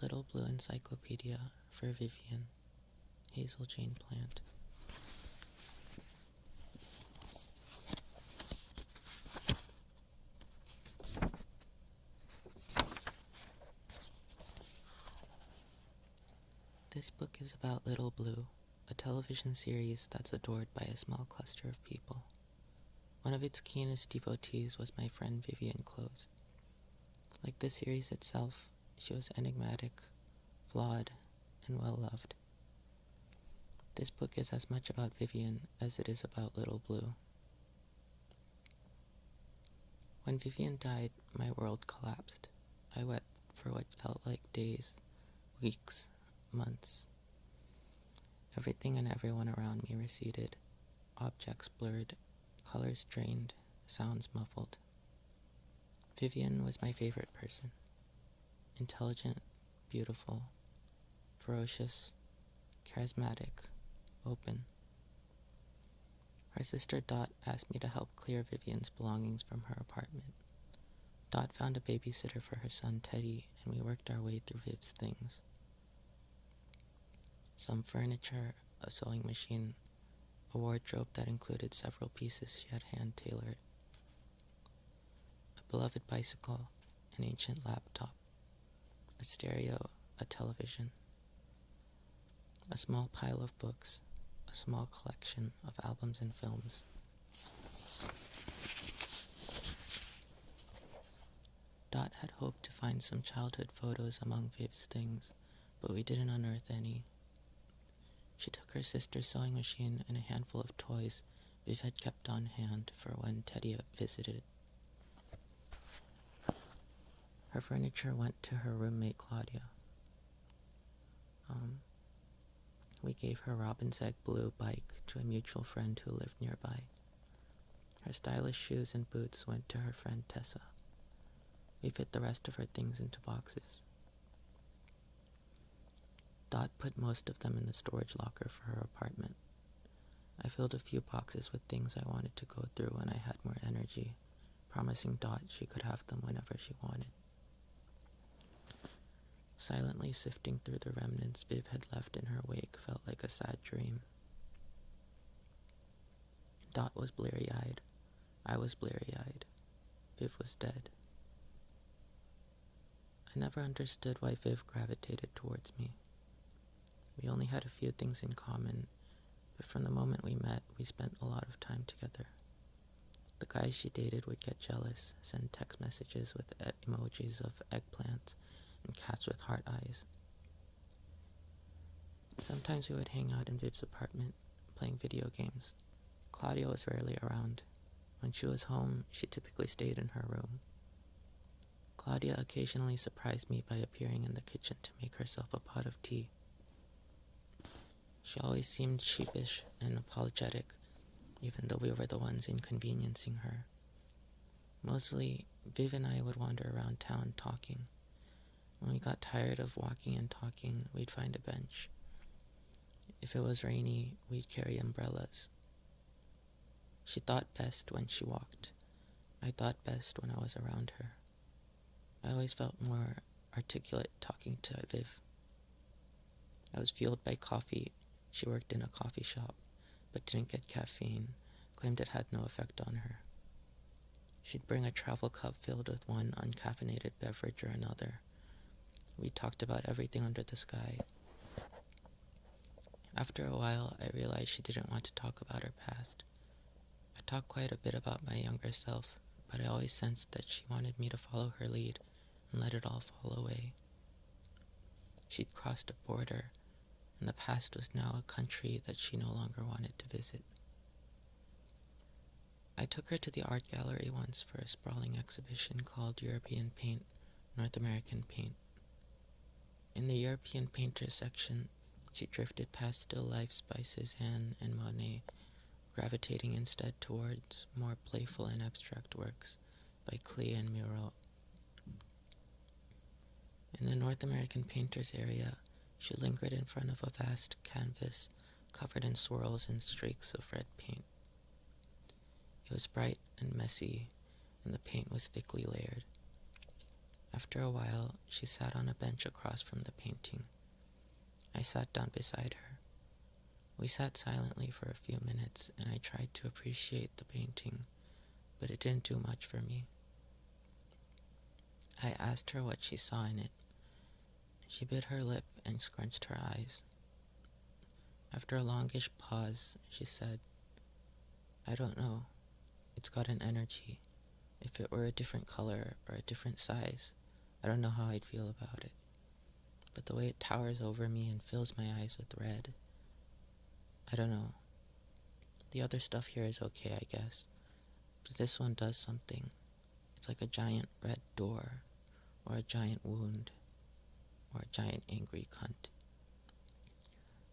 Little Blue Encyclopedia for Vivian, Hazel Jane Plant. This book is about Little Blue, a television series that's adored by a small cluster of people. One of its keenest devotees was my friend Vivian Close. Like the series itself, she was enigmatic, flawed, and well-loved. This book is as much about Vivian as it is about Little Blue. When Vivian died, my world collapsed. I wept for what felt like days, weeks, months. Everything and everyone around me receded, objects blurred, colors drained, sounds muffled. Vivian was my favorite person. Intelligent, beautiful, ferocious, charismatic, open. Her sister Dot asked me to help clear Vivian's belongings from her apartment. Dot found a babysitter for her son Teddy, and we worked our way through Viv's things. Some furniture, a sewing machine, a wardrobe that included several pieces she had hand-tailored, a beloved bicycle, an ancient laptop, a stereo, a television, a small pile of books, a small collection of albums and films. Dot had hoped to find some childhood photos among Viv's things, but we didn't unearth any. She took her sister's sewing machine and a handful of toys Viv had kept on hand for when Teddy visited. Her furniture went to her roommate Claudia. We gave her Robin's Egg Blue bike to a mutual friend who lived nearby. Her stylish shoes and boots went to her friend Tessa. We fit the rest of her things into boxes. Dot put most of them in the storage locker for her apartment. I filled a few boxes with things I wanted to go through when I had more energy, promising Dot she could have them whenever she wanted. Silently sifting through the remnants Viv had left in her wake felt like a sad dream. Dot was bleary-eyed. I was bleary-eyed. Viv was dead. I never understood why Viv gravitated towards me. We only had a few things in common, but from the moment we met, we spent a lot of time together. The guys she dated would get jealous, send text messages with emojis of eggplants and cats with heart eyes. Sometimes we would hang out in Viv's apartment, playing video games. Claudia was rarely around. When she was home, she typically stayed in her room. Claudia occasionally surprised me by appearing in the kitchen to make herself a pot of tea. She always seemed sheepish and apologetic, even though we were the ones inconveniencing her. Mostly, Viv and I would wander around town talking. When we got tired of walking and talking, we'd find a bench. If it was rainy, we'd carry umbrellas. She thought best when she walked. I thought best when I was around her. I always felt more articulate talking to Viv. I was fueled by coffee. She worked in a coffee shop, but didn't get caffeine, claimed it had no effect on her. She'd bring a travel cup filled with one uncaffeinated beverage or another. We talked about everything under the sky. After a while, I realized she didn't want to talk about her past. I talked quite a bit about my younger self, but I always sensed that she wanted me to follow her lead and let it all fall away. She'd crossed a border, and the past was now a country that she no longer wanted to visit. I took her to the art gallery once for a sprawling exhibition called European Paint, North American Paint. In the European painters section, she drifted past still lifes by Cézanne and Monet, gravitating instead towards more playful and abstract works by Klee and Miro. In the North American painters area, she lingered in front of a vast canvas covered in swirls and streaks of red paint. It was bright and messy, and the paint was thickly layered. After a while, she sat on a bench across from the painting. I sat down beside her. We sat silently for a few minutes, and I tried to appreciate the painting, but it didn't do much for me. I asked her what she saw in it. She bit her lip and scrunched her eyes. After a longish pause, she said, "I don't know. It's got an energy. If it were a different color or a different size, I don't know how I'd feel about it. But the way it towers over me and fills my eyes with red, I don't know. The other stuff here is okay, I guess. But this one does something. It's like a giant red door, or a giant wound, or a giant angry cunt."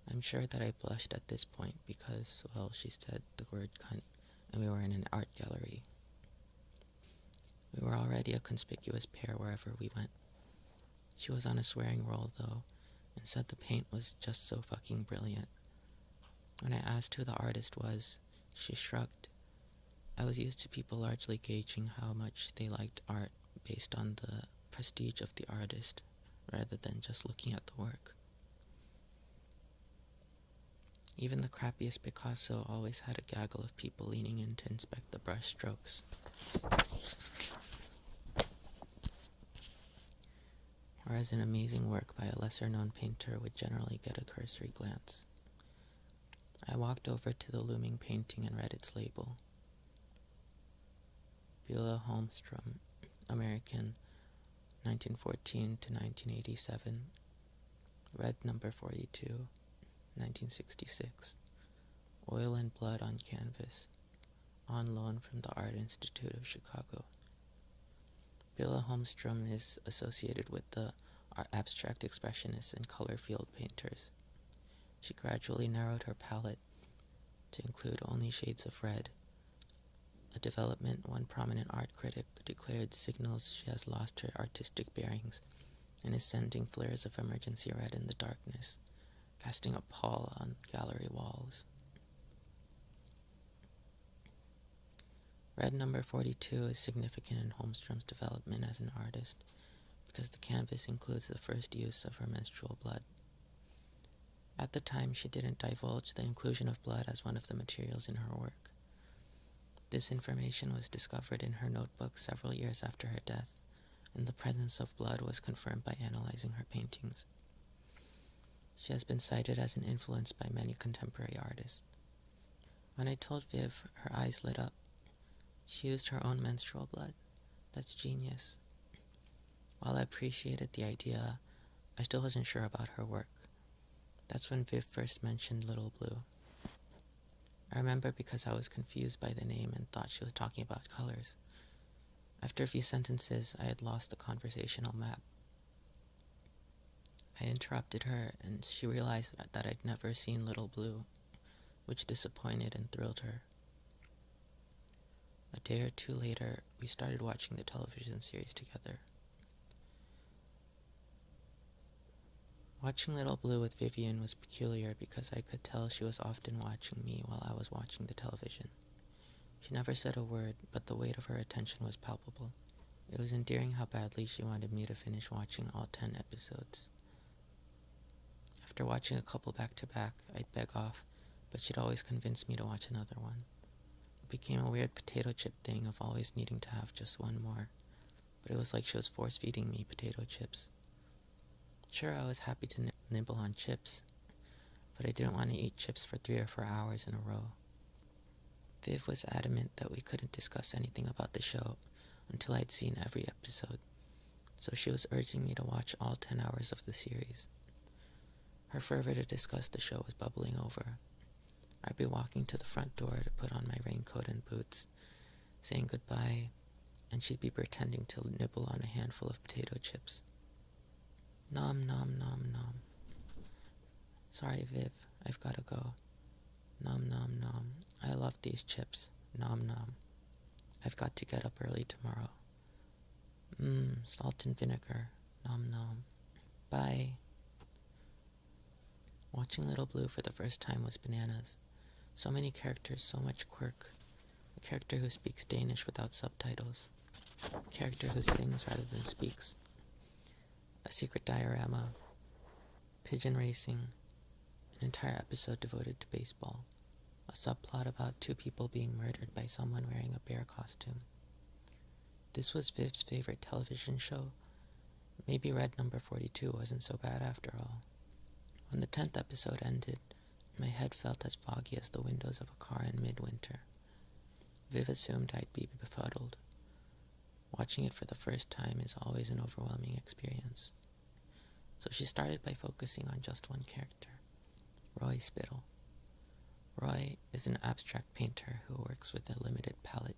I'm sure that I blushed at this point because, well, she said the word cunt, and we were in an art gallery. We were already a conspicuous pair wherever we went. She was on a swearing roll, though, and said the paint was just so fucking brilliant. When I asked who the artist was, she shrugged. I was used to people largely gauging how much they liked art based on the prestige of the artist, rather than just looking at the work. Even the crappiest Picasso always had a gaggle of people leaning in to inspect the brush strokes. Whereas an amazing work by a lesser-known painter would generally get a cursory glance. I walked over to the looming painting and read its label. Beulah Holmstrom, American, 1914 to 1987. Red number 42, 1966. Oil and blood on canvas. On loan from the Art Institute of Chicago. Beulah Holmstrom is associated with the abstract expressionists and color field painters. She gradually narrowed her palette to include only shades of red, a development one prominent art critic declared signals she has lost her artistic bearings and is sending flares of emergency red in the darkness, casting a pall on gallery walls. Red number 42 is significant in Holmstrom's development as an artist because the canvas includes the first use of her menstrual blood. At the time, she didn't divulge the inclusion of blood as one of the materials in her work. This information was discovered in her notebook several years after her death, and the presence of blood was confirmed by analyzing her paintings. She has been cited as an influence by many contemporary artists. When I told Viv, her eyes lit up. She used her own menstrual blood. That's genius. While I appreciated the idea, I still wasn't sure about her work. That's when Viv first mentioned Little Blue. I remember because I was confused by the name and thought she was talking about colors. After a few sentences, I had lost the conversational map. I interrupted her, and she realized that I'd never seen Little Blue, which disappointed and thrilled her. A day or two later, we started watching the television series together. Watching Little Blue with Vivian was peculiar because I could tell she was often watching me while I was watching the television. She never said a word, but the weight of her attention was palpable. It was endearing how badly she wanted me to finish watching all 10 episodes. After watching a couple back-to-back, I'd beg off, but she'd always convince me to watch another one. It became a weird potato chip thing of always needing to have just one more, but it was like she was force-feeding me potato chips. Sure, I was happy to nibble on chips, but I didn't want to eat chips for 3 or 4 hours in a row. Viv was adamant that we couldn't discuss anything about the show until I'd seen every episode, so she was urging me to watch all 10 hours of the series. Her fervor to discuss the show was bubbling over. I'd be walking to the front door to put on my raincoat and boots, saying goodbye, and she'd be pretending to nibble on a handful of potato chips. Nom nom nom nom. Sorry, Viv, I've gotta go. Nom nom nom. I love these chips. Nom nom. I've got to get up early tomorrow. Salt and vinegar. Nom nom. Bye. Watching Little Blue for the first time was bananas. So many characters, so much quirk. A character who speaks Danish without subtitles. A character who sings rather than speaks. a secret diorama, pigeon racing, an entire episode devoted to baseball, a subplot about two people being murdered by someone wearing a bear costume. This was Viv's favorite television show. Maybe Red Number 42 wasn't so bad after all. When the 10th episode ended, my head felt as foggy as the windows of a car in midwinter. Viv assumed I'd be befuddled. Watching it for the first time is always an overwhelming experience. So she started by focusing on just one character, Roy Spittle. Roy is an abstract painter who works with a limited palette.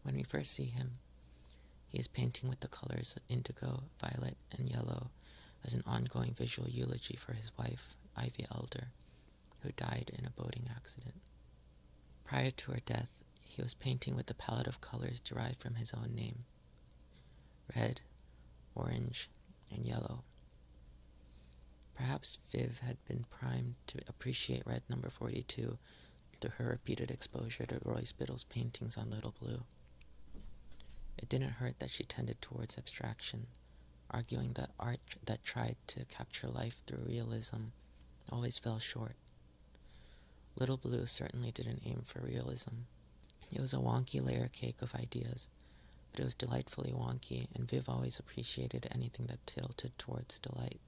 When we first see him, he is painting with the colors indigo, violet, and yellow as an ongoing visual eulogy for his wife, Ivy Elder, who died in a boating accident. Prior to her death, he was painting with the palette of colors derived from his own name: red, orange, and yellow. Perhaps Viv had been primed to appreciate Red Number 42 through her repeated exposure to Roy Spittle's paintings on Little Blue. It didn't hurt that she tended towards abstraction, arguing that art that tried to capture life through realism always fell short. Little Blue certainly didn't aim for realism. It was a wonky layer cake of ideas, but it was delightfully wonky, and Viv always appreciated anything that tilted towards delight.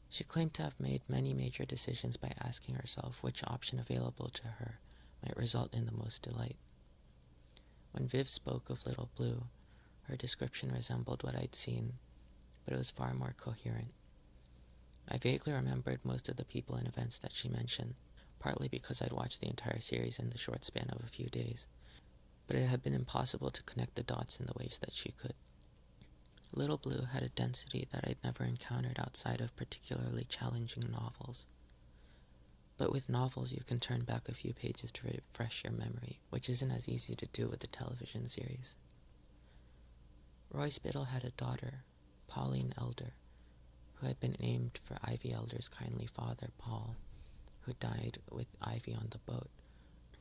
She claimed to have made many major decisions by asking herself which option available to her might result in the most delight. When Viv spoke of Little Blue, her description resembled what I'd seen, but it was far more coherent. I vaguely remembered most of the people and events that she mentioned, partly because I'd watched the entire series in the short span of a few days, but it had been impossible to connect the dots in the ways that she could. Little Blue had a density that I'd never encountered outside of particularly challenging novels. But with novels, you can turn back a few pages to refresh your memory, which isn't as easy to do with a television series. Roy Spittle had a daughter, Pauline Elder, who had been named for Ivy Elder's kindly father, Paul, who died with Ivy on the boat,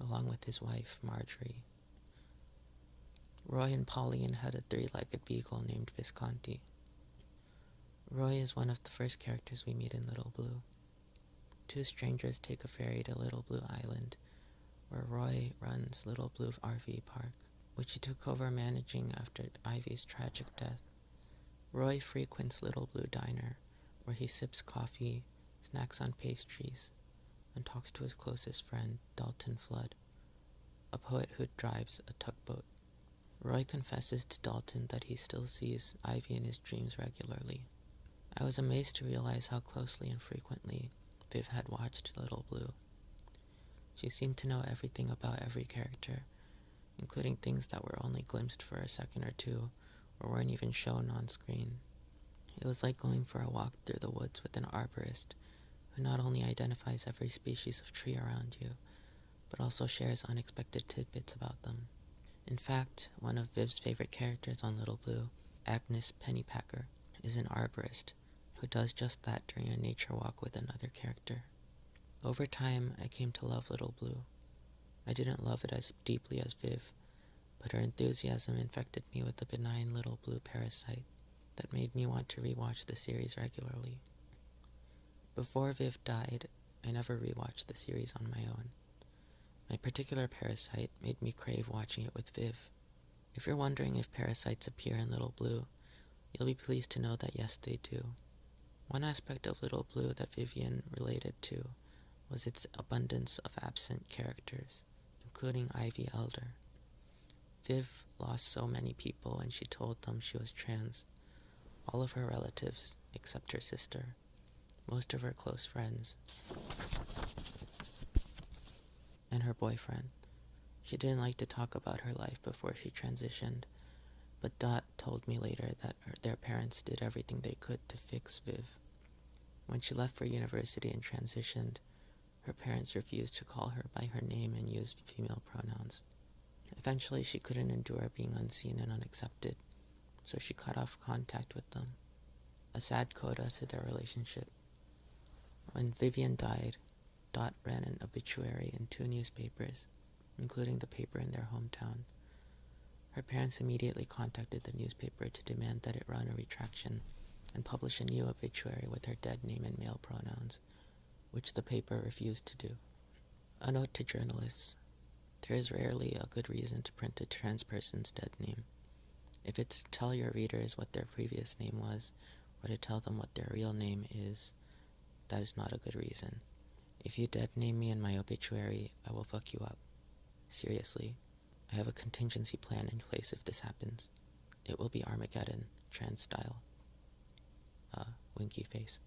along with his wife, Marjorie. Roy and Pauline had a three-legged beagle named Visconti. Roy is one of the first characters we meet in Little Blue. Two strangers take a ferry to Little Blue Island, where Roy runs Little Blue RV Park, which he took over managing after Ivy's tragic death. Roy frequents Little Blue Diner, where he sips coffee, snacks on pastries, and talks to his closest friend, Dalton Flood, a poet who drives a tugboat. Roy confesses to Dalton that he still sees Ivy in his dreams regularly. I was amazed to realize how closely and frequently Viv had watched Little Blue. She seemed to know everything about every character, including things that were only glimpsed for a second or two, or weren't even shown on screen. It was like going for a walk through the woods with an arborist, who not only identifies every species of tree around you, but also shares unexpected tidbits about them. In fact, one of Viv's favorite characters on Little Blue, Agnes Pennypacker, is an arborist who does just that during a nature walk with another character. Over time, I came to love Little Blue. I didn't love it as deeply as Viv, but her enthusiasm infected me with a benign little blue parasite that made me want to rewatch the series regularly. Before Viv died, I never rewatched the series on my own. My particular parasite made me crave watching it with Viv. If you're wondering if parasites appear in Little Blue, you'll be pleased to know that yes, they do. One aspect of Little Blue that Vivian related to was its abundance of absent characters, including Ivy Elder. Viv lost so many people when she told them she was trans. All of her relatives, except her sister, most of her close friends, and her boyfriend. She didn't like to talk about her life before she transitioned, but Dot told me later that their parents did everything they could to fix Viv. When she left for university and transitioned, her parents refused to call her by her name and used female pronouns. Eventually, she couldn't endure being unseen and unaccepted, so she cut off contact with them. A sad coda to their relationship. When Vivian died, Dot ran an obituary in 2 newspapers, including the paper in their hometown. Her parents immediately contacted the newspaper to demand that it run a retraction and publish a new obituary with her dead name and male pronouns, which the paper refused to do. A note to journalists: there is rarely a good reason to print a trans person's dead name. If it's to tell your readers what their previous name was, or to tell them what their real name is, that is not a good reason. If you dead name me in my obituary, I will fuck you up. Seriously. I have a contingency plan in place if this happens. It will be Armageddon, trans style. Winky face.